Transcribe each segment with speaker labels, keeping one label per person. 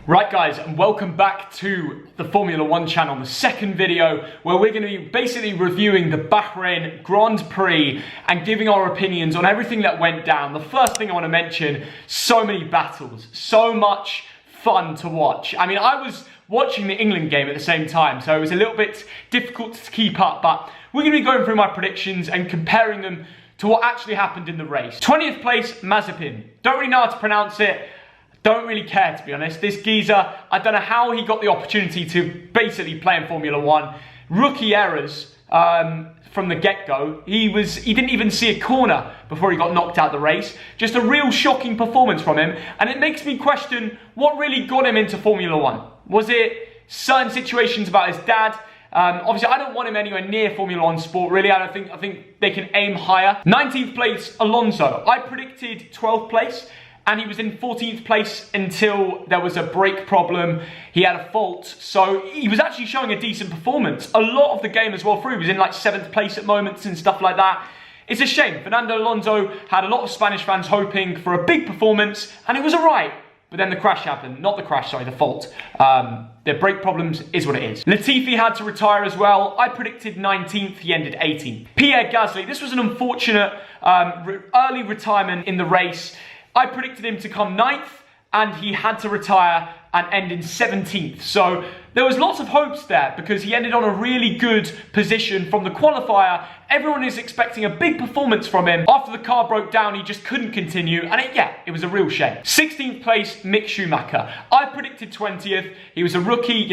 Speaker 1: Right guys, and welcome back to the Formula 1 channel, the second video where we're going to be basically reviewing the Bahrain Grand Prix and giving our opinions on everything that went down. The first thing I want to mention, so many battles, so much fun to watch. I mean, I was watching the England game at the same time, so it was a little bit difficult to keep up, but we're going to be going through my predictions and comparing them to what actually happened in the race. 20th place, Mazepin. Don't really know how to pronounce it. Don't really care, to be honest. This geezer, I don't know how he got the opportunity to basically play in Formula 1. Rookie errors from the get-go. He didn't even see a corner before he got knocked out the race. Just a real shocking performance from him. And it makes me question what really got him into Formula 1. Was it certain situations about his dad? Obviously, I don't want him anywhere near Formula 1 sport, really. I think they can aim higher. 19th place, Alonso. I predicted 12th place. And he was in 14th place until there was a brake problem. He had a fault. So he was actually showing a decent performance. A lot of the game as well through. He was in like 7th place at moments and stuff like that. It's a shame. Fernando Alonso had a lot of Spanish fans hoping for a big performance. And it was alright. But then the crash happened. Not the crash, sorry, the fault. The brake problems is what it is. Latifi had to retire as well. I predicted 19th. He ended 18th. Pierre Gasly. This was an unfortunate early retirement in the race. I predicted him to come 9th, and he had to retire and end in 17th. So there was lots of hopes there because he ended on a really good position from the qualifier. Everyone is expecting a big performance from him. After the car broke down, he just couldn't continue, and it was a real shame. 16th place, Mick Schumacher. I predicted 20th. He was a rookie,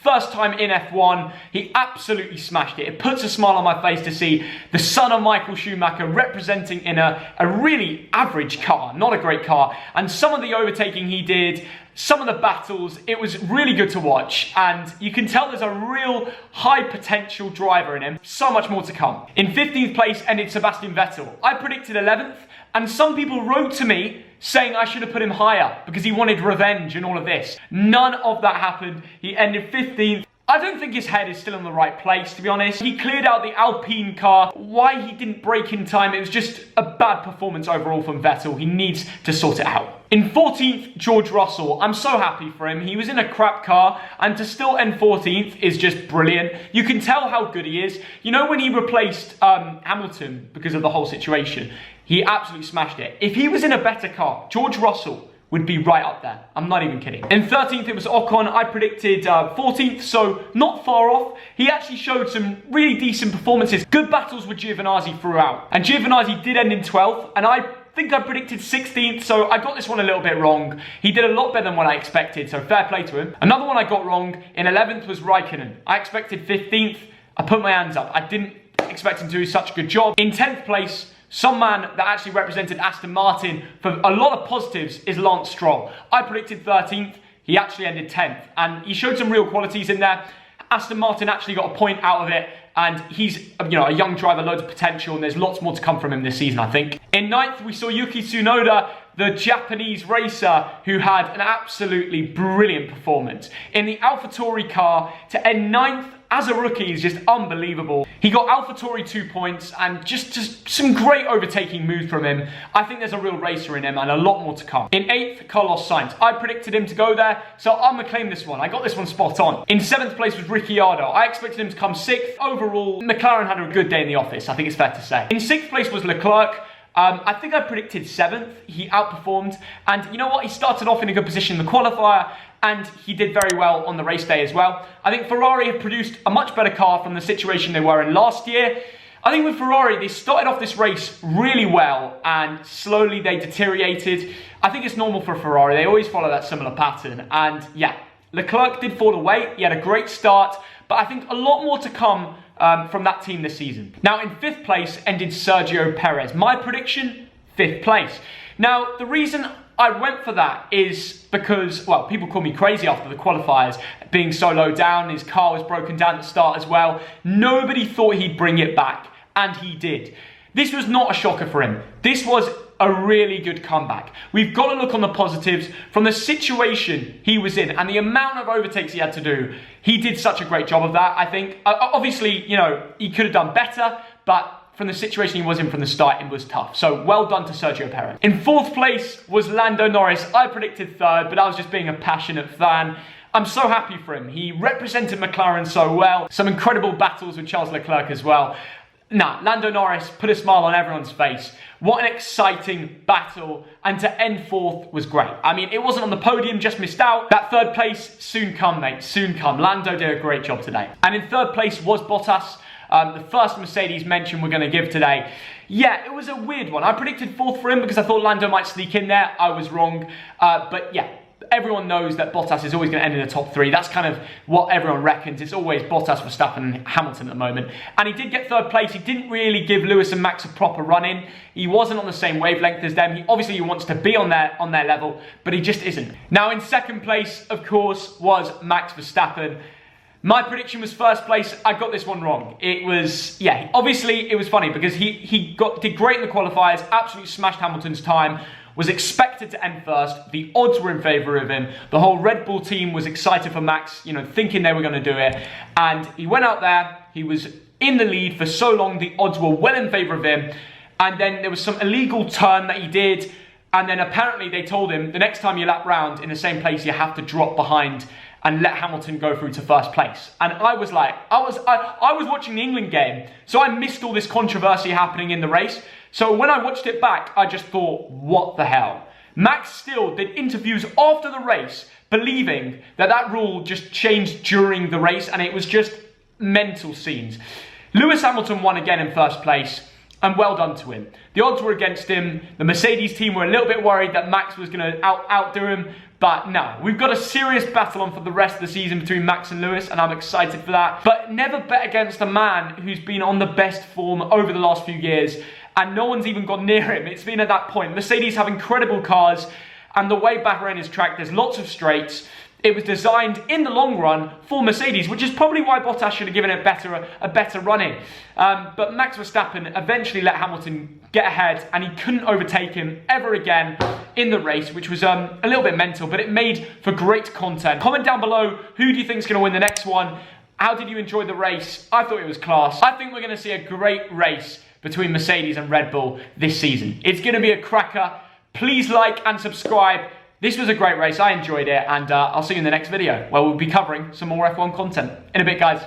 Speaker 1: first time in F1. He absolutely smashed it. It puts a smile on my face to see the son of Michael Schumacher representing in a really average car, not a great car. And some of the overtaking he did, some of the battles, it was really good to watch, and you can tell there's a real high potential driver in him. So much more to come. In 15th place ended Sebastian Vettel. I predicted 11th, and some people wrote to me saying I should have put him higher because he wanted revenge and all of this. None of that happened. He ended 15th. I don't think his head is still in the right place, to be honest. He cleared out the Alpine car. Why he didn't brake in time, it was just a bad performance overall from Vettel. He needs to sort it out. In 14th, George Russell. I'm so happy for him. He was in a crap car, and to still end 14th is just brilliant. You can tell how good he is. You know when he replaced Hamilton because of the whole situation? He absolutely smashed it. If he was in a better car, George Russell would be right up there. I'm not even kidding. In 13th, it was Ocon. I predicted 14th, so not far off. He actually showed some really decent performances. Good battles with Giovinazzi throughout. And Giovinazzi did end in 12th, and I think I predicted 16th, so I got this one a little bit wrong. He did a lot better than what I expected, so fair play to him. Another one I got wrong in 11th was Raikkonen. I expected 15th. I put my hands up. I didn't expect him to do such a good job. In 10th place, some man that actually represented Aston Martin for a lot of positives is Lance Stroll. I predicted 13th. He actually ended 10th, and he showed some real qualities in there. Aston Martin actually got a point out of it, and he's a young driver, loads of potential, and there's lots more to come from him this season, I think. In 9th, we saw Yuki Sunoda, the Japanese racer, who had an absolutely brilliant performance. In the AlphaTauri car, to end 9th as a rookie is just unbelievable. He got AlphaTauri 2 points and just some great overtaking moves from him. I think there's a real racer in him and a lot more to come. In 8th, Carlos Sainz. I predicted him to go there, so I'm going to claim this one. I got this one spot on. In 7th place was Ricciardo. I expected him to come 6th. Overall, McLaren had a good day in the office, I think it's fair to say. In 6th place was Leclerc. I think I predicted 7th. He outperformed, and you know what? He started off in a good position in the qualifier, and he did very well on the race day as well. I think Ferrari have produced a much better car from the situation they were in last year. I think with Ferrari, they started off this race really well, and slowly they deteriorated. I think it's normal for Ferrari. They always follow that similar pattern, and yeah, Leclerc did fall away. He had a great start, but I think a lot more to come from that team this season. Now, in 5th place ended Sergio Perez. My prediction, 5th place. Now, the reason I went for that is because, well, people call me crazy after the qualifiers, being so low down. His car was broken down at the start as well. Nobody thought he'd bring it back, and he did. This was not a shocker for him. This was a really good comeback. We've got to look on the positives. From the situation he was in and the amount of overtakes he had to do, he did such a great job of that, I think. Obviously, he could have done better, but from the situation he was in from the start, it was tough. So well done to Sergio Perez. In 4th place was Lando Norris. I predicted 3rd, but I was just being a passionate fan. I'm so happy for him. He represented McLaren so well. Some incredible battles with Charles Leclerc as well. Lando Norris put a smile on everyone's face. What an exciting battle, and to end 4th was great. I mean, it wasn't on the podium, just missed out. That 3rd place, soon come, mate, soon come. Lando did a great job today. And in 3rd place was Bottas, the first Mercedes mention we're going to give today. Yeah, it was a weird one. I predicted 4th for him because I thought Lando might sneak in there. I was wrong, but yeah. Everyone knows that Bottas is always going to end in the top 3. That's kind of what everyone reckons. It's always Bottas, Verstappen and Hamilton at the moment. And he did get 3rd place. He didn't really give Lewis and Max a proper run-in. He wasn't on the same wavelength as them. He wants to be on their level, but he just isn't. Now in 2nd place, of course, was Max Verstappen. My prediction was 1st place. I got this one wrong. It was, yeah, obviously it was funny because he did great in the qualifiers, absolutely smashed Hamilton's time, was expected to end 1st. The odds were in favour of him. The whole Red Bull team was excited for Max, thinking they were going to do it. And he went out there. He was in the lead for so long. The odds were well in favour of him. And then there was some illegal turn that he did. And then apparently they told him, the next time you lap round in the same place, you have to drop behind and let Hamilton go through to 1st place. And I was like, I was watching the England game, so I missed all this controversy happening in the race. So when I watched it back, I just thought, what the hell? Max still did interviews after the race, believing that rule just changed during the race, and it was just mental scenes. Lewis Hamilton won again in 1st place, and well done to him. The odds were against him. The Mercedes team were a little bit worried that Max was going to outdo him, but no, we've got a serious battle on for the rest of the season between Max and Lewis, and I'm excited for that. But never bet against a man who's been on the best form over the last few years, and no one's even gone near him. It's been at that point. Mercedes have incredible cars, and the way Bahrain is tracked, there's lots of straights. It was designed in the long run for Mercedes, which is probably why Bottas should have given it a better run-in. But Max Verstappen eventually let Hamilton get ahead, and he couldn't overtake him ever again in the race, which was a little bit mental, but it made for great content. Comment down below, who do you think is going to win the next one? How did you enjoy the race? I thought it was class. I think we're going to see a great race between Mercedes and Red Bull this season. It's going to be a cracker. Please like and subscribe. This was a great race. I enjoyed it, and I'll see you in the next video where we'll be covering some more F1 content. In a bit, guys.